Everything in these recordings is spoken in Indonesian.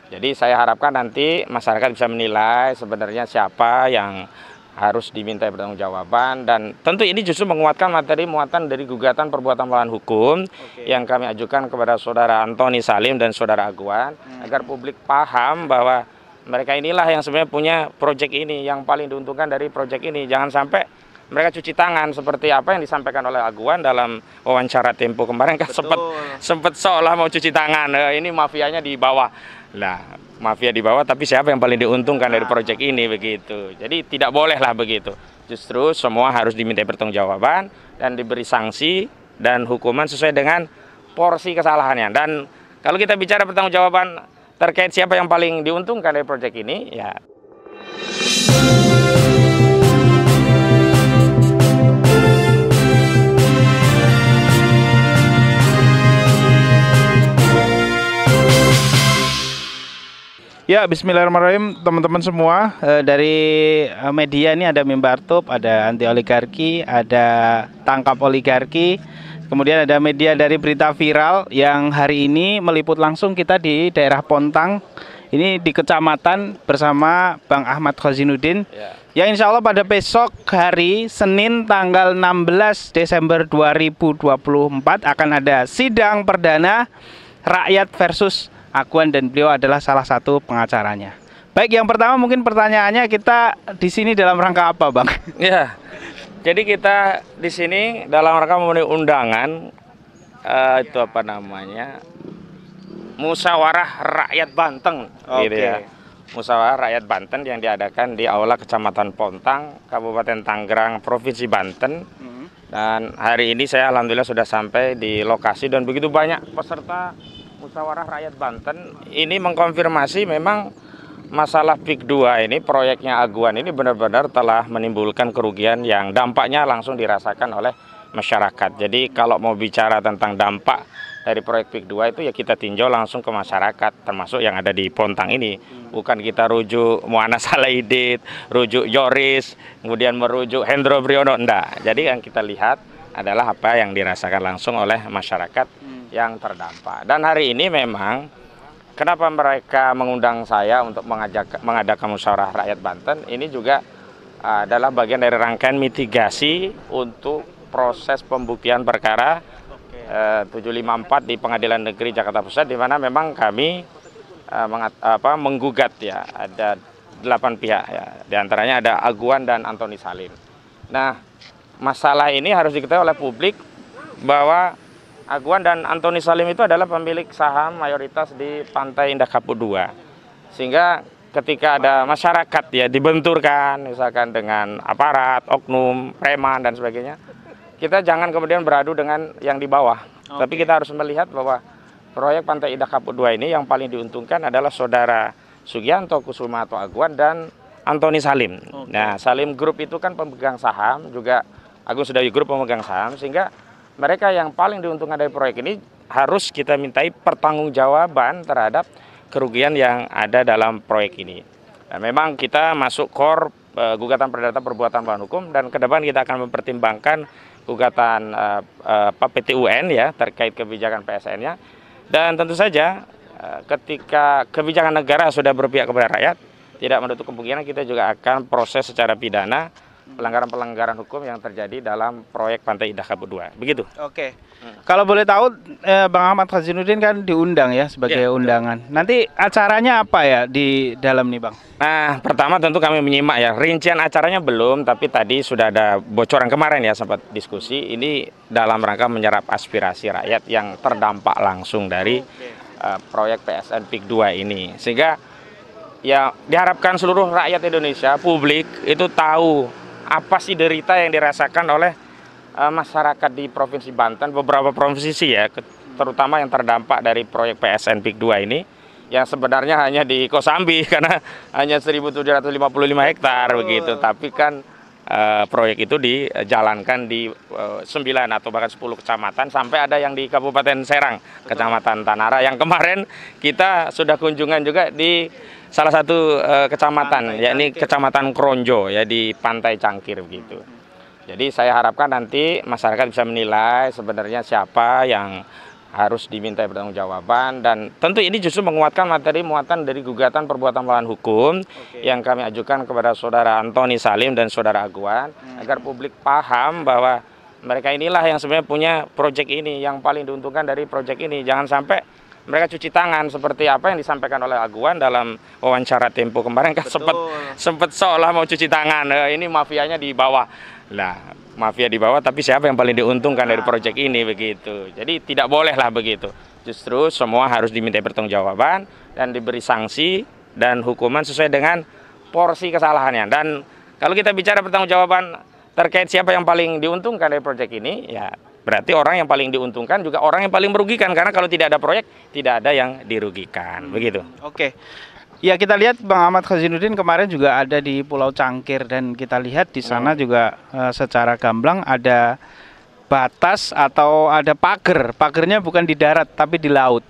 Jadi saya harapkan nanti masyarakat bisa menilai sebenarnya siapa yang harus dimintai pertanggungjawaban, dan tentu ini justru menguatkan materi muatan dari gugatan perbuatan melawan hukum yang kami ajukan kepada saudara Antoni Salim dan saudara Aguan, agar publik paham bahwa mereka inilah yang sebenarnya punya proyek ini, yang paling diuntungkan dari proyek ini. Jangan sampai mereka cuci tangan seperti apa yang disampaikan oleh Aguan dalam wawancara Tempo kemarin, kan sempat seolah mau cuci tangan, ini mafianya di bawah. Nah, mafia di bawah, tapi siapa yang paling diuntungkan dari proyek ini, begitu. Jadi tidak bolehlah begitu. Justru semua harus dimintai pertanggungjawaban dan diberi sanksi dan hukuman sesuai dengan porsi kesalahannya. Dan kalau kita bicara pertanggungjawaban terkait siapa yang paling diuntungkan dari proyek ini, ya ya, bismillahirrahmanirrahim teman-teman semua. Dari media ini ada Mimbartup, ada Anti Oligarki, ada Tangkap Oligarki. Kemudian ada media dari Berita Viral yang hari ini meliput langsung kita di daerah Pontang. Ini di kecamatan bersama Bang Ahmad Khazinuddin. Yang insya Allah pada besok hari Senin tanggal 16 Desember 2024 akan ada sidang perdana rakyat versus Aguan, dan beliau adalah salah satu pengacaranya. Baik, yang pertama mungkin pertanyaannya, kita di sini dalam rangka apa, Bang? Ya, jadi kita di sini dalam rangka memenuhi undangan itu apa namanya, Musyawarah Rakyat Banten, gitu ya. Musyawarah Rakyat Banten yang diadakan di Aula Kecamatan Pontang, Kabupaten Tangerang, Provinsi Banten. Dan hari ini saya alhamdulillah sudah sampai di lokasi, dan begitu banyak peserta Musyawarah Rakyat Banten ini mengkonfirmasi memang masalah PIK 2 ini, proyeknya Aguan ini benar-benar telah menimbulkan kerugian yang dampaknya langsung dirasakan oleh masyarakat. Jadi kalau mau bicara tentang dampak dari proyek PIK 2 itu ya kita tinjau langsung ke masyarakat, termasuk yang ada di Pontang ini. Bukan kita rujuk Mu'annas Salaidit, rujuk Yoris, kemudian merujuk Hendro Priyono, enggak. Jadi yang kita lihat adalah apa yang dirasakan langsung oleh masyarakat yang terdampak. Dan hari ini memang kenapa mereka mengundang saya untuk mengadakan musyawarah rakyat Banten, ini juga adalah bagian dari rangkaian mitigasi untuk proses pembuktian perkara 754 di Pengadilan Negeri Jakarta Pusat, di mana memang kami menggugat ya, ada 8 pihak ya, di antaranya ada Aguan dan Antoni Salim. Nah, masalah ini harus diketahui oleh publik bahwa Aguan dan Antoni Salim itu adalah pemilik saham mayoritas di Pantai Indah Kapuk 2. Sehingga ketika ada masyarakat ya dibenturkan misalkan dengan aparat, oknum, preman dan sebagainya, kita jangan kemudian beradu dengan yang di bawah. Tapi kita harus melihat bahwa proyek Pantai Indah Kapuk 2 ini yang paling diuntungkan adalah saudara Sugianto Kusuma atau Aguan dan Antoni Salim. Nah, Salim Group itu kan pemegang saham, juga Agung Sedayu Group pemegang saham, sehingga mereka yang paling diuntungkan dari proyek ini harus kita mintai pertanggungjawaban terhadap kerugian yang ada dalam proyek ini. Dan memang kita masuk core gugatan perdata perbuatan melawan hukum, dan ke depan kita akan mempertimbangkan gugatan PT UN ya terkait kebijakan PSN-nya. Dan tentu saja ketika kebijakan negara sudah berpihak kepada rakyat, tidak menutup kemungkinan kita juga akan proses secara pidana pelanggaran-pelanggaran hukum yang terjadi dalam proyek Pantai Indah Kapuk 2. Begitu. Kalau boleh tahu, Bang Ahmad Khazinuddin kan diundang ya sebagai undangan. Nanti acaranya apa ya di dalam nih, Bang? Nah, pertama tentu kami menyimak ya. Rincian acaranya belum, tapi tadi sudah ada bocoran kemarin ya, sempat diskusi. Ini dalam rangka menyerap aspirasi rakyat yang terdampak langsung dari proyek PSN PIK 2 ini. Sehingga ya diharapkan seluruh rakyat Indonesia, publik itu tahu apa sih derita yang dirasakan oleh masyarakat di Provinsi Banten, beberapa provinsi ya, terutama yang terdampak dari proyek PSN PIK 2 ini, yang sebenarnya hanya di Kosambi karena hanya 1.755 hektar begitu, tapi kan proyek itu dijalankan di 9 atau bahkan 10 kecamatan, sampai ada yang di Kabupaten Serang, Kecamatan Tanara, yang kemarin kita sudah kunjungan juga di salah satu kecamatan, yakni Kecamatan Kronjo ya, di Pantai Cangkir begitu. Jadi saya harapkan nanti masyarakat bisa menilai sebenarnya siapa yang harus diminta pertanggungjawaban, dan tentu ini justru menguatkan materi muatan dari gugatan perbuatan melawan hukum yang kami ajukan kepada saudara Antoni Salim dan saudara Aguan, agar publik paham bahwa mereka inilah yang sebenarnya punya proyek ini, yang paling diuntungkan dari proyek ini. Jangan sampai mereka cuci tangan seperti apa yang disampaikan oleh Aguan dalam wawancara Tempo kemarin, kan sempat seolah mau cuci tangan, ini mafianya di bawah. Lah, mafia di bawah, tapi siapa yang paling diuntungkan dari proyek ini, begitu. Jadi tidak bolehlah begitu. Justru semua harus diminta pertanggungjawaban dan diberi sanksi dan hukuman sesuai dengan porsi kesalahannya. Dan kalau kita bicara pertanggungjawaban terkait siapa yang paling diuntungkan dari proyek ini, ya berarti orang yang paling diuntungkan juga orang yang paling merugikan, karena kalau tidak ada proyek tidak ada yang dirugikan, begitu. Oke. Ya, kita lihat Bang Ahmad Khazinuddin kemarin juga ada di Pulau Cangkir, dan kita lihat di sana juga secara gamblang ada batas atau ada pagar. Pagernya bukan di darat tapi di laut.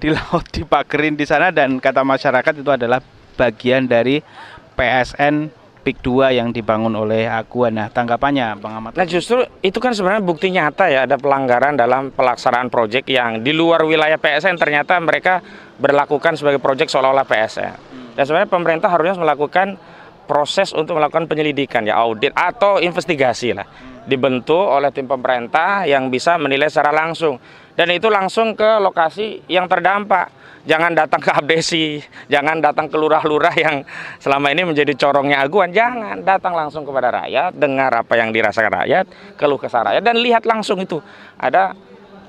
Di laut dipagerin di sana, dan kata masyarakat itu adalah bagian dari PSN PIK 2 yang dibangun oleh Aguan. Nah, tanggapannya Bang Ahmad? Nah, justru itu kan sebenarnya bukti nyata ya, ada pelanggaran dalam pelaksanaan proyek yang di luar wilayah PSN, ternyata mereka berlakukan sebagai proyek seolah-olah PSN. Dan sebenarnya pemerintah harusnya melakukan proses untuk melakukan penyelidikan, ya audit atau investigasi lah. Dibentuk oleh tim pemerintah yang bisa menilai secara langsung. Dan itu langsung ke lokasi yang terdampak. Jangan datang ke abdesi, jangan datang ke lurah-lurah yang selama ini menjadi corongnya Aguan. Jangan, datang langsung kepada rakyat, dengar apa yang dirasakan rakyat, keluh kesah rakyat, dan lihat langsung itu. Ada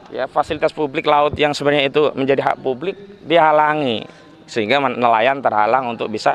ya fasilitas publik laut yang sebenarnya itu menjadi hak publik, dihalangi, sehingga nelayan terhalang untuk bisa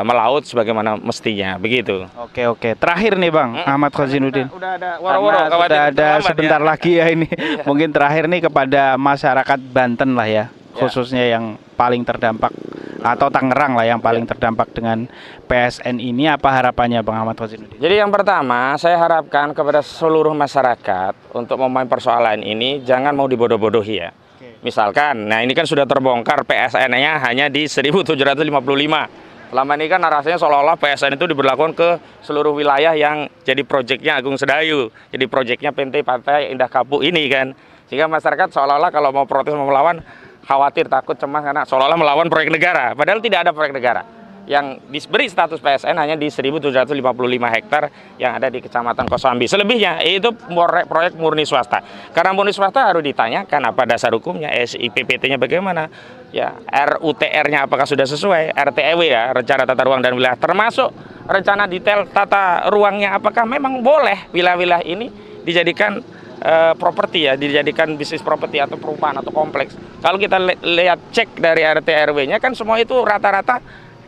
melaut sebagaimana mestinya, begitu. Oke. Terakhir nih Bang Ahmad Khazinuddin. Udah ada sudah ada sebentar lagi ya ini. Mungkin terakhir nih kepada masyarakat Banten lah ya, khususnya yang paling terdampak, atau Tangerang lah yang paling terdampak dengan PSN ini, apa harapannya Bang Ahmad Khazinuddin? Jadi yang pertama, saya harapkan kepada seluruh masyarakat untuk memahami persoalan ini jangan mau dibodoh-bodohi ya. Misalkan, nah ini kan sudah terbongkar PSN-nya hanya di 1755. Selama ini kan narasinya seolah-olah PSN itu diberlakukan ke seluruh wilayah yang jadi proyeknya Agung Sedayu, jadi proyeknya PT Pantai Indah Kapuk ini kan. Sehingga masyarakat seolah-olah kalau mau protes, mau melawan, khawatir, takut, cemas karena seolah-olah melawan proyek negara. Padahal tidak ada proyek negara. Yang diberi status PSN hanya di 1755 hektar yang ada di Kecamatan Kosambi. Selebihnya itu proyek murni swasta. Karena murni swasta harus ditanyakan apa dasar hukumnya, SIPPT-nya bagaimana, ya RUTR-nya apakah sudah sesuai, RTEW ya, rencana tata ruang dan wilayah, termasuk rencana detail tata ruangnya apakah memang boleh wilayah-wilayah ini dijadikan properti ya, dijadikan bisnis properti atau perumahan atau kompleks. Kalau kita lihat cek dari RT/RW-nya kan semua itu rata-rata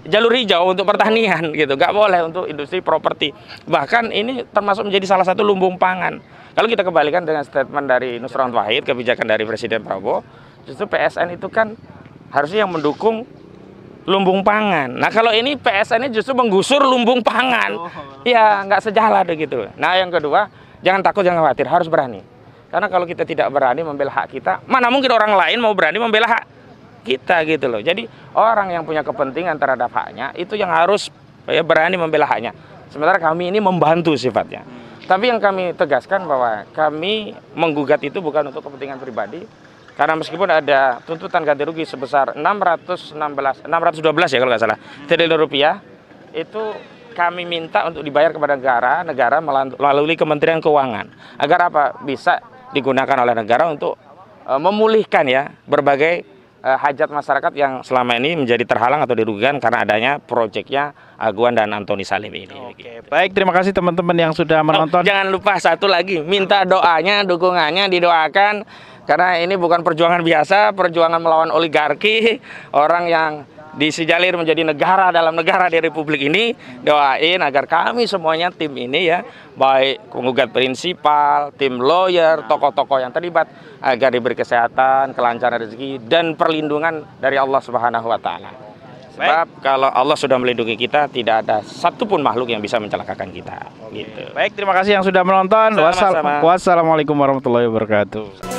jalur hijau untuk pertanian gitu, nggak boleh untuk industri properti. Bahkan ini termasuk menjadi salah satu lumbung pangan. Kalau kita kembalikan dengan statement dari Nusron Wahid, kebijakan dari Presiden Prabowo, justru PSN itu kan harusnya yang mendukung lumbung pangan. Nah kalau ini PSN-nya justru menggusur lumbung pangan, ya nggak sejalan gitu. Nah yang kedua, jangan takut, jangan khawatir, harus berani. Karena kalau kita tidak berani membela hak kita, mana mungkin orang lain mau berani membela hak kita gitu loh. Jadi orang yang punya kepentingan terhadap haknya itu yang harus ya, berani membela haknya. Sementara kami ini membantu sifatnya. Tapi yang kami tegaskan bahwa kami menggugat itu bukan untuk kepentingan pribadi. Karena meskipun ada tuntutan ganti rugi sebesar 612 ya kalau nggak salah triliun rupiah, itu kami minta untuk dibayar kepada negara melalui Kementerian Keuangan. Agar apa? Bisa digunakan oleh negara untuk memulihkan ya berbagai hajat masyarakat yang selama ini menjadi terhalang atau dirugikan karena adanya proyeknya Aguan dan Antoni Salim ini. Oke, baik, terima kasih teman-teman yang sudah menonton. Jangan lupa satu lagi, minta doanya, dukungannya didoakan, karena ini bukan perjuangan biasa, perjuangan melawan oligarki, orang yang disejalir menjadi negara dalam negara di Republik ini. Doain agar kami semuanya, tim ini ya, baik penggugat prinsipal, tim lawyer, tokoh-tokoh yang terlibat, agar diberi kesehatan, kelancaran rezeki, dan perlindungan dari Allah Subhanahu wa Ta'ala. Sebab kalau Allah sudah melindungi kita, tidak ada satupun makhluk yang bisa mencelakakan kita. Gitu. Baik, terima kasih yang sudah menonton. Wassalamualaikum warahmatullahi wabarakatuh.